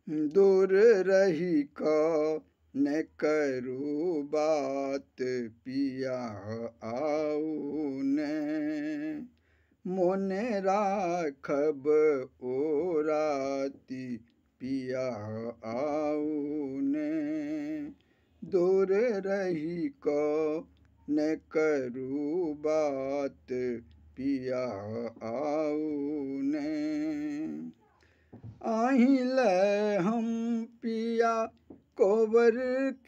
दूर रही कौन करू बात पिया आऊ ने मोने राखब ओ राती पिया आऊ ने दूर रही कौन करू बात पिया आऊ ने आहिल हम पिया कोबर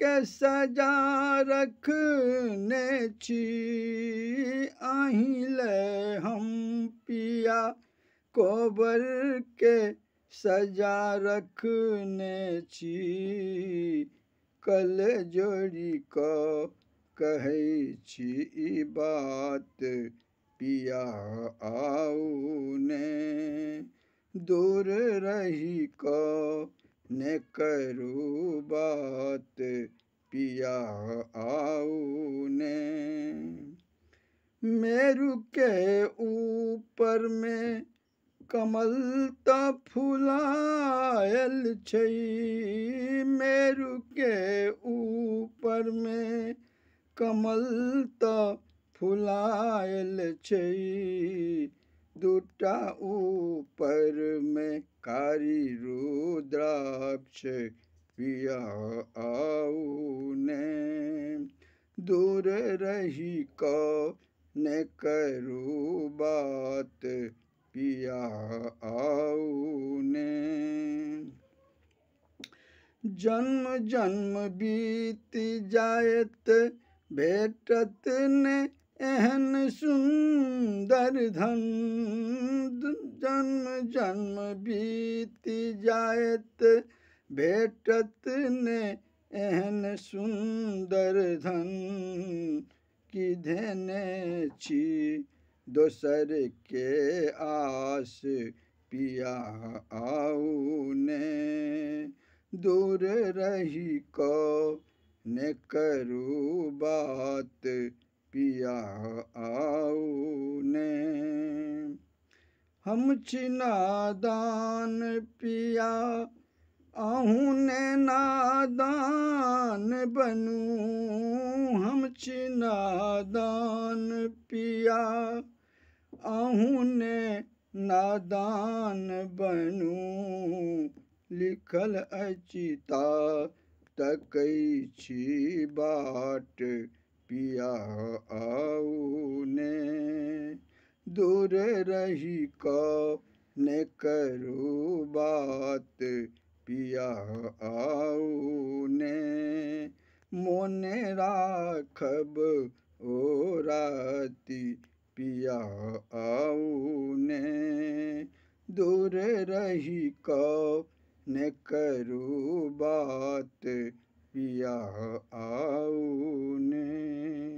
के सजा रखने छी आहिल हम पिया कोबर के सजा रखने छी कल जोड़ी को कहै छी ई बात पिया आऊ ने दूर रही कौन करू बात पिया आऊ ने मेरु के ऊपर में कमल त फुलायल छै मेरु के ऊपर में कमल त फुलायल छै दूटा ऊपर में कारी रुद्राक्ष पिया आऊ ने दूर रही कौन करू बात पिया आऊ ने जन्म जन्म बीत जायत भेटत ने एहन सुंदर धन जन्म जन्म बीत जायत भेटत ने एहन सुंदर धन की धेने छी दोसर के आस पिया आऊ ने दूर रही कौन करू बात पिया आऊ ने हम छी नादान पिया आहू ने नादान बनू हम छी नादान पिया आहू ने नादान बनू लिखल अचिता तकै छी बाट पिया आऊ ने दूर रही कौन करू बात पिया आऊ ने मोने राखब ओ राती पिया आऊ ने दूर रही कौन करू बात पिया आऊ ने।